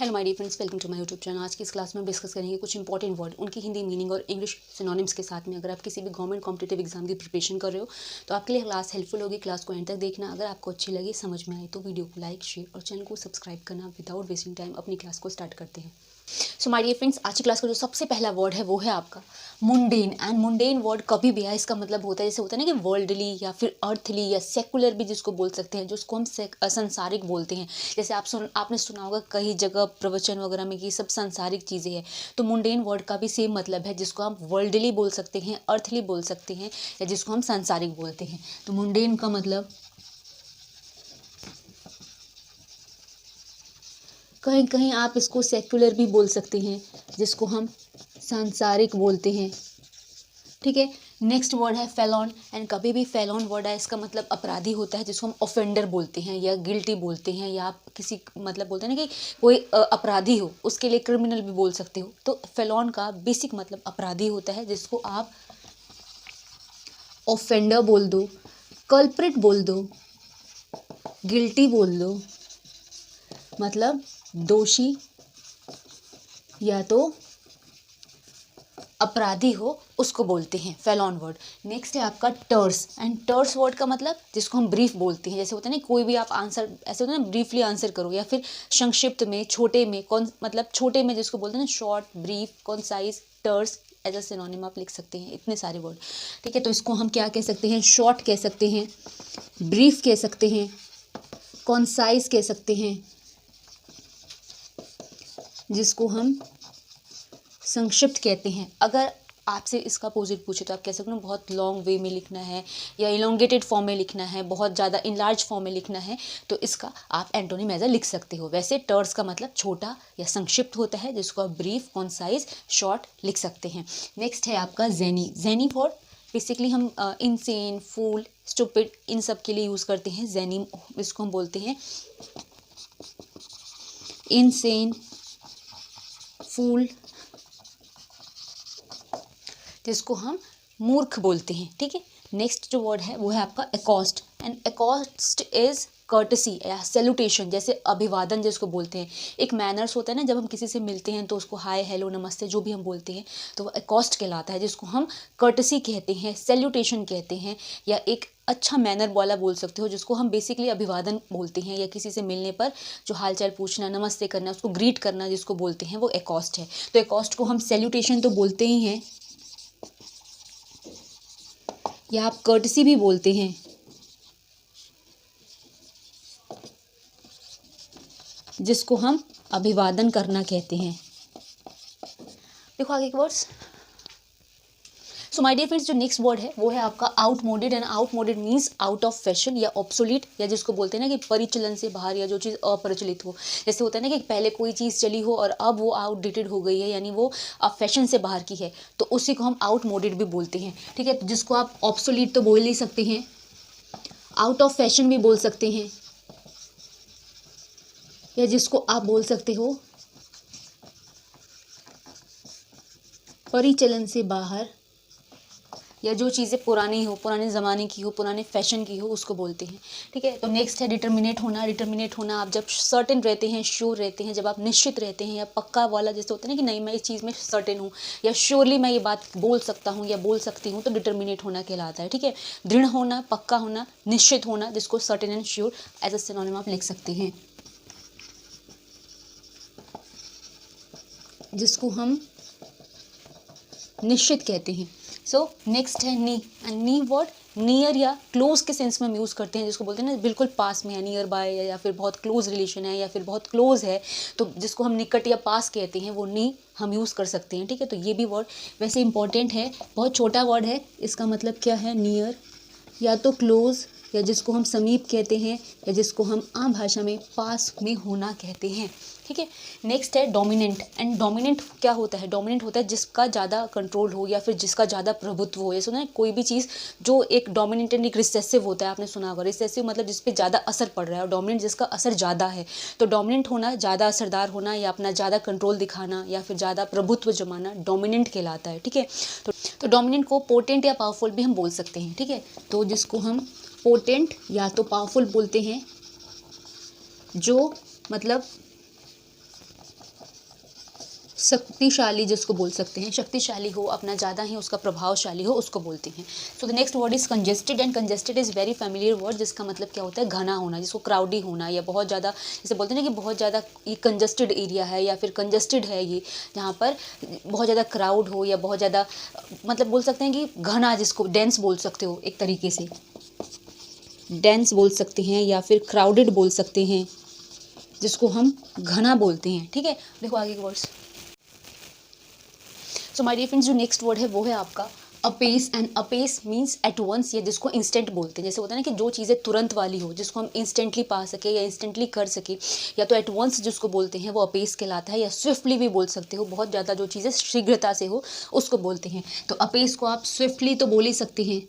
Hello my dear friends, welcome to my YouTube channel. आज की इस क्लास में हम डिस्कस करेंगे कुछ इंपॉर्टेंट वर्ड, उनकी हिंदी मीनिंग और इंग्लिश सिनोनिम्स के साथ में। अगर आप किसी भी गवर्नमेंट कॉम्पिटिटिव एग्जाम की प्रिपरेशन कर रहे हो तो आपके लिए क्लास हेल्पफुल होगी। क्लास को एंड तक देखना। अगर आपको अच्छी लगी, समझ में आए तो वीडियो को लाइक, शेयर और चैनल को सब्सक्राइब करना। विदाउट वेस्टिंग टाइम अपनी क्लास को स्टार्ट करते हैं। सो माय डियर फ्रेंड्स, आज की क्लास का जो सबसे पहला वर्ड है वो है आपका मुंडेन। एंड मुंडेन वर्ड कभी भी है, इसका मतलब होता है जैसे होता है ना कि वर्ल्डली या फिर अर्थली या सेकुलर भी जिसको बोल सकते हैं, जिसको हम संसारिक बोलते हैं। जैसे आपने सुना होगा कई जगह प्रवचन वगैरह में कि सब सांसारिक चीज़ें हैं, तो मुंडेन वर्ड का भी सेम मतलब है, जिसको हम वर्ल्डली बोल सकते हैं, अर्थली बोल सकते हैं या जिसको हम सांसारिक बोलते हैं। तो मुंडेन का मतलब कहीं कहीं आप इसको सेक्युलर भी बोल सकते हैं, जिसको हम सांसारिक बोलते हैं। ठीक है। नेक्स्ट वर्ड है फेलॉन। एंड कभी भी फेलॉन वर्ड है, इसका मतलब अपराधी होता है, जिसको हम ऑफेंडर बोलते हैं या गिल्टी बोलते हैं, या आप किसी मतलब बोलते हैं ना कि कोई अपराधी हो, उसके लिए क्रिमिनल भी बोल सकते हो। तो फेलॉन का बेसिक मतलब अपराधी होता है, जिसको आप ऑफेंडर बोल दो, कल्प्रिट बोल दो, गिल्टी बोल दो, मतलब दोषी या तो अपराधी हो, उसको बोलते हैं फेलॉन वर्ड। नेक्स्ट है आपका टर्स। एंड टर्स वर्ड का मतलब जिसको हम ब्रीफ बोलते हैं, जैसे होता है ना कोई भी आप आंसर ऐसे होता है ना ब्रीफली आंसर करो, या फिर संक्षिप्त में, छोटे में, मतलब छोटे में जिसको बोलते हैं ना short, brief, concise, terse as a synonym आप लिख सकते हैं। इतने सारे वर्ड, ठीक है। तो इसको हम क्या कह सकते हैं? शॉर्ट कह सकते हैं, ब्रीफ कह सकते हैं, कॉन्साइज कह सकते हैं, जिसको हम संक्षिप्त कहते हैं। अगर आपसे इसका अपोजिट पूछे तो आप कह सकते हो बहुत लॉन्ग वे में लिखना है या इलोंगेटेड फॉर्म में लिखना है, बहुत ज़्यादा इनलार्ज फॉर्म में लिखना है, तो इसका आप एंटोनिम एज लिख सकते हो। वैसे टर्स का मतलब छोटा या संक्षिप्त होता है, जिसको आप ब्रीफ, कॉन्साइज, शॉर्ट लिख सकते हैं। नेक्स्ट है आपका जेनी। जेनी वर्ड बेसिकली हम इनसेन, फूल, स्टूपिड इन सब के लिए यूज़ करते हैं। जेनी इसको हम बोलते हैं इनसेन, फूल, जिसको हम मूर्ख बोलते हैं। ठीक है। नेक्स्ट जो वर्ड है वो है आपका एकॉस्ट। एंड एकॉस्ट इज कर्टसी या सैल्यूटेशन, जैसे अभिवादन जिसको बोलते हैं। एक मैनर्स होता है ना, जब हम किसी से मिलते हैं तो उसको हाय, हेलो, नमस्ते जो भी हम बोलते हैं, तो वो एकॉस्ट कहलाता है, जिसको हम कर्टसी कहते हैं, सैल्यूटेशन कहते हैं, या एक अच्छा मैनर वाला बोल सकते हो, जिसको हम बेसिकली अभिवादन बोलते हैं, या किसी से मिलने पर जो हालचाल पूछना, नमस्ते करना, उसको ग्रीट करना जिसको बोलते हैं, वो एकॉस्ट है। तो एकॉस्ट को हम सैल्यूटेशन तो बोलते ही हैं, या आप कर्टसी भी बोलते हैं, जिसको हम अभिवादन करना कहते हैं। देखो आगे के words. So my dear friends, जो नेक्स्ट वर्ड है वो है आपका outmoded. And outmoded means out of fashion या ऑब्सोलीट, या जिसको बोलते हैं ना कि परिचलन से बाहर, या जो चीज़ अप्रचलित हो। जैसे होता है ना कि पहले कोई चीज़ चली हो और अब वो आउटडेटेड हो गई है, यानी वो अब फैशन से बाहर की है, तो उसी को हम आउटमोडेड भी बोलते हैं। ठीक है। तो जिसको आप ऑब्सोलीट तो बोल ही सकते हैं, आउट ऑफ फैशन भी बोल सकते हैं, या जिसको आप बोल सकते हो परिचलन से बाहर, या जो चीज़ें पुरानी हो, पुराने ज़माने की हो, पुराने फैशन की हो, उसको बोलते हैं। ठीक है। तो नेक्स्ट है डिटर्मिनेट होना। डिटर्मिनेट होना आप जब सर्टेन रहते हैं, श्योर रहते हैं, जब आप निश्चित रहते हैं, या पक्का वाला, जैसे होता है ना कि नहीं मैं इस चीज़ में सर्टेन हूँ, या श्योरली मैं ये बात बोल सकता हूँ या बोल सकती हूँ, तो डिटर्मिनेट होना कहलाता है। ठीक है। दृढ़ होना, पक्का होना, निश्चित होना, जिसको certain and sure as a synonym आप लिख सकते हैं, जिसको हम निश्चित कहते हैं। सो नेक्स्ट है नी। एंड नी वर्ड नियर या क्लोज के सेंस में हम यूज़ करते हैं, जिसको बोलते हैं ना बिल्कुल पास में है, नियर बाय, या फिर बहुत क्लोज रिलेशन है, या फिर बहुत क्लोज है, तो जिसको हम निकट या पास कहते हैं, वो नी हम यूज़ कर सकते हैं। ठीक है। तो ये भी वर्ड वैसे इंपॉर्टेंट है, बहुत छोटा वर्ड है। इसका मतलब क्या है? नियर या तो क्लोज, या जिसको हम समीप कहते हैं, या जिसको हम आम भाषा में पास में होना कहते हैं। ठीक है। नेक्स्ट है डोमिनेंट। एंड डोमिनेंट क्या होता है? डोमिनेंट होता है जिसका ज़्यादा कंट्रोल हो, या फिर जिसका ज़्यादा प्रभुत्व हो। ये सुना है कोई भी चीज़ जो एक डोमिनेंट एंड एक रिसेसिव होता है, आपने सुना होगा। रिसेसिव मतलब जिस पे ज़्यादा असर पड़ रहा है, और डोमिनेंट जिसका असर ज़्यादा है। तो डोमिनेंट होना, ज़्यादा असरदार होना, या अपना ज़्यादा कंट्रोल दिखाना, या फिर ज़्यादा प्रभुत्व जमाना, डोमिनेंट कहलाता है। ठीक है। तो डोमिनेंट को पोटेंट या पावरफुल भी हम बोल सकते हैं। ठीक है। तो जिसको हम पोटेंट या तो पावरफुल बोलते हैं, जो मतलब शक्तिशाली जिसको बोल सकते हैं, शक्तिशाली हो, अपना ज़्यादा ही उसका प्रभावशाली हो, उसको बोलते हैं। So the next word is congested, and congested is very familiar word, जिसका मतलब क्या होता है, घना होना, जिसको क्राउडी होना, या बहुत ज़्यादा, जैसे बोलते हैं ना कि बहुत ज़्यादा ये कंजेस्टेड एरिया है या फिर कंजेस्टेड है ये, जहाँ पर बहुत ज़्यादा क्राउड हो या बहुत ज़्यादा, मतलब बोल सकते हैं कि घना, जिसको डेंस बोल सकते हो, एक तरीके से डेंस बोल सकते हैं या फिर क्राउडेड बोल सकते हैं, जिसको हम घना बोलते हैं। ठीक है, देखो आगे के words. So my dear friends, जो नेक्स्ट वर्ड है वो है आपका अपेस, एंड अपेस मीन्स एट वंस, या जिसको इंस्टेंट बोलते हैं। जैसे होता है ना कि जो चीज़ें तुरंत वाली हो, जिसको हम इंस्टेंटली पा सके या इंस्टेंटली कर सके, या तो एट वंस जिसको बोलते हैं वो अपेस कहलाता है, या स्विफ्टली भी बोल सकते हो, बहुत ज़्यादा जो चीज़ें शीघ्रता से हो उसको बोलते हैं। तो अपेस को आप स्विफ्टली तो बोल ही सकते हैं,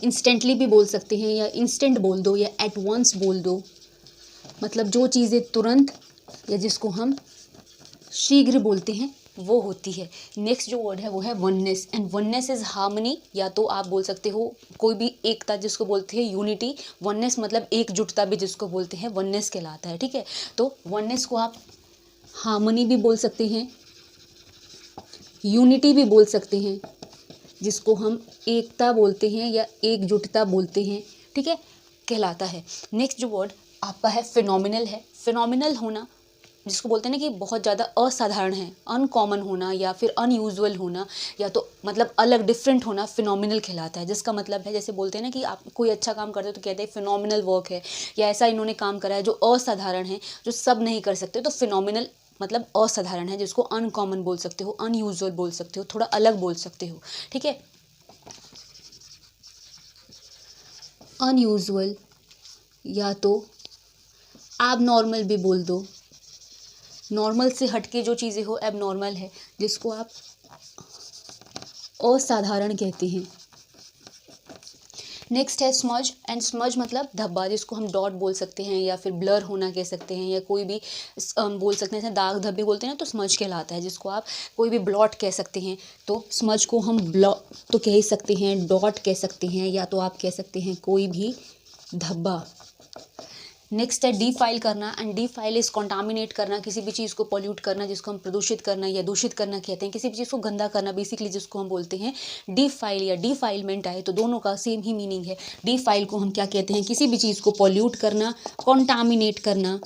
इंस्टेंटली भी बोल सकते हैं, या इंस्टेंट बोल दो, या एट वंस बोल दो, मतलब जो चीज़ें तुरंत या जिसको हम शीघ्र बोलते हैं वो होती है। नेक्स्ट जो वर्ड है वो है oneness, and oneness is harmony, या तो आप बोल सकते हो कोई भी एकता जिसको बोलते हैं यूनिटी, वननेस मतलब एकजुटता भी जिसको बोलते हैं वननेस कहलाता है। ठीक है, तो वननेस को आप हार्मनी भी बोल सकते हैं, यूनिटी भी बोल सकते हैं, जिसको हम एकता बोलते हैं या एकजुटता बोलते हैं। ठीक है, कहलाता है। नेक्स्ट जो वर्ड आपका है फिनोमिनल है। फिनोमिनल होना जिसको बोलते हैं ना कि बहुत ज़्यादा असाधारण है, अनकॉमन होना या फिर अनयूजुअल होना, या तो मतलब अलग डिफरेंट होना, फिनोमिनल कहलाता है। जिसका मतलब है, जैसे बोलते हैं ना कि आप कोई अच्छा काम करते हो तो कहते हैं फिनोमिनल वर्क है, या ऐसा इन्होंने काम करा है जो असाधारण है, जो सब नहीं कर सकते। तो फिनोमिनल मतलब असाधारण है, जिसको अनकॉमन बोल सकते हो, अनयूजुअल बोल सकते हो, थोड़ा अलग बोल सकते हो। ठीक है, अनयूजुअल या तो एबनॉर्मल भी बोल दो, नॉर्मल से हटके जो चीज़ें हो एबनॉर्मल है, जिसको आप असाधारण कहते हैं। नेक्स्ट है स्मज, एंड स्मज मतलब धब्बा, जिसको हम डॉट बोल सकते हैं या फिर ब्लर होना कह सकते हैं, या कोई भी बोल सकते हैं, जैसे दाग धब्बे बोलते हैं ना, तो स्मज कहलाता है। जिसको आप कोई भी ब्लॉट कह सकते हैं, तो स्मज को हम ब्लॉट तो कह ही सकते हैं, डॉट कह सकते हैं, या तो आप कह सकते हैं कोई भी धब्बा। नेक्स्ट है डिफाइल करना, एंड डिफाइल इज कॉन्टामिनेट करना, किसी भी चीज़ को पॉल्यूट करना, जिसको हम प्रदूषित करना या दूषित करना कहते हैं, किसी भी चीज़ को गंदा करना बेसिकली जिसको हम बोलते हैं डिफाइल या डिफाइलमेंट आए तो दोनों का सेम ही मीनिंग है। डिफाइल को हम क्या कहते हैं, किसी भी चीज़ को पॉल्यूट करना, कॉन्टामिनेट करना,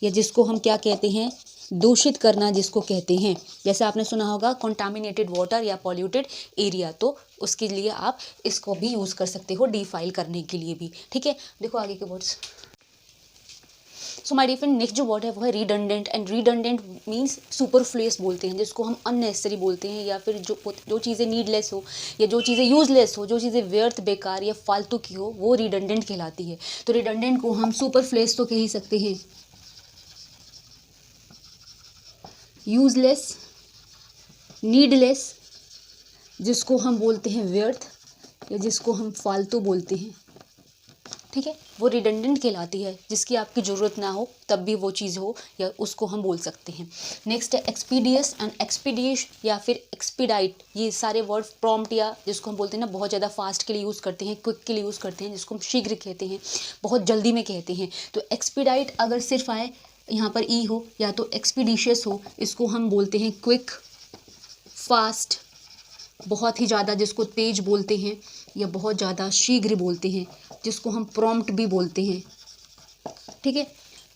या जिसको हम क्या कहते हैं, दूषित करना जिसको कहते हैं। जैसे आपने सुना होगा कॉन्टामिनेटेड वाटर या पॉल्यूटेड एरिया, तो उसके लिए आप इसको भी यूज़ कर सकते हो डिफाइल करने के लिए भी। ठीक है, देखो आगे के words. So my dear friend, next जो वर्ड है वो है redundant, and redundant means superfluous बोलते हैं, जिसको हम अननेसेसरी बोलते हैं, या फिर जो चीज़ें नीडलेस हो या जो चीज़ें यूजलेस हो, जो चीज़ें व्यर्थ, बेकार या फालतू की हो, वो रिडंडेंट कहलाती है। तो रिडंडेंट को हम सुपरफ्लुअस तो कह ही सकते हैं, यूजलेस, नीडलेस जिसको हम बोलते हैं व्यर्थ, या जिसको हम फालतू बोलते हैं। ठीक है, वो रिडंडेंट कहलाती है, जिसकी आपकी ज़रूरत ना हो तब भी वो चीज़ हो, या उसको हम बोल सकते हैं। नेक्स्ट है एक्सपीडियस, एंड एक्सपीडियस या फिर एक्सपीडाइट, ये सारे वर्ड प्रॉम्प्ट या जिसको हम बोलते हैं ना बहुत ज़्यादा फास्ट के लिए यूज़ करते हैं, क्विक के लिए यूज़ करते हैं, जिसको हम शीघ्र कहते हैं, बहुत जल्दी में कहते हैं। तो एक्सपीडाइट अगर सिर्फ आए यहाँ पर ई हो, या तो एक्सपीडिशियस हो, इसको हम बोलते हैं क्विक, फास्ट, बहुत ही ज़्यादा जिसको तेज बोलते हैं, या बहुत ज़्यादा शीघ्र बोलते हैं, जिसको हम प्रॉम्प्ट भी बोलते हैं। ठीक है,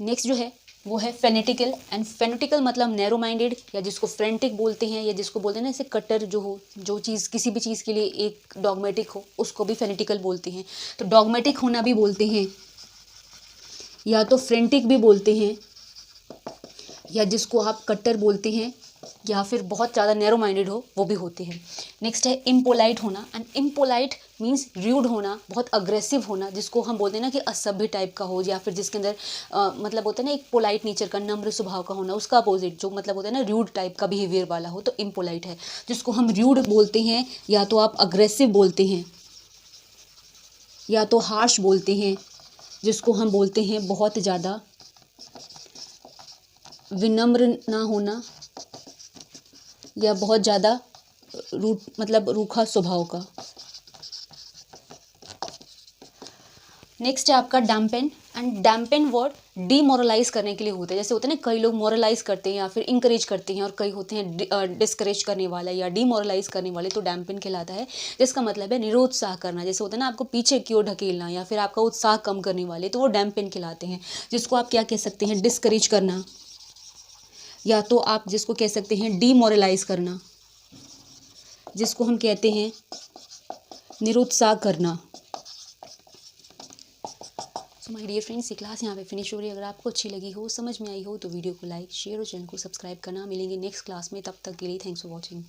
नेक्स्ट जो है वो है फेनेटिकल, एंड फेनेटिकल मतलब नैरो माइंडेड, या जिसको फ्रेंटिक बोलते हैं, या जिसको बोलते हैं ना ऐसे कट्टर जो हो, जो चीज़ किसी भी चीज़ के लिए एक डॉगमेटिक हो, उसको भी फेनेटिकल बोलते हैं। तो डॉगमेटिक होना भी बोलते हैं, या तो फ्रेंटिक भी बोलते हैं, या जिसको आप कट्टर बोलते हैं, या फिर बहुत ज़्यादा नैरो माइंडेड हो वो भी होते हैं। नेक्स्ट है इम्पोलाइट होना, एंड इम्पोलाइट मीन्स र्यूड होना, बहुत अग्रेसिव होना, जिसको हम बोलते हैं ना कि असभ्य टाइप का हो, या फिर जिसके अंदर मतलब होता है ना एक पोलाइट नेचर का, नम्र स्वभाव का होना, उसका अपोजिट जो मतलब होता है ना र्यूड टाइप का बिहेवियर वाला हो, तो इम्पोलाइट है। जिसको हम र्यूड बोलते हैं, या तो आप अग्रेसिव बोलते हैं, या तो हार्श बोलते हैं, जिसको हम बोलते हैं बहुत ज़्यादा विनम्र ना होना, या बहुत ज़्यादा मतलब रूखा स्वभाव का। नेक्स्ट है आपका डैम्पेन, एंड डैम्पन वर्ड डीमोरलाइज करने के लिए होता है। जैसे होते हैं ना, कई लोग मोरलाइज करते हैं या फिर इंकरेज करते हैं, और कई होते हैं डिस्करेज करने वाला या डीमोरलाइज करने वाले, तो डैम्पन कहलाता है, जिसका मतलब है निरुत्साह करना। जैसे होता है ना, आपको पीछे की ओर ढकेलना या फिर आपका उत्साह कम करने वाले, तो वो डैम्पन कहलाते हैं। जिसको आप क्या कह सकते हैं, डिस्करेज करना, या तो आप जिसको कह सकते हैं डीमोरलाइज करना, जिसको हम कहते हैं निरुत्साह करना। सो माय डियर फ्रेंड्स, ये क्लास यहाँ पे फिनिश हो रही है। अगर आपको अच्छी लगी हो, समझ में आई हो, तो वीडियो को लाइक, शेयर और चैनल को सब्सक्राइब करना। मिलेंगे नेक्स्ट क्लास में, तब तक के लिए थैंक्स फॉर वॉचिंग।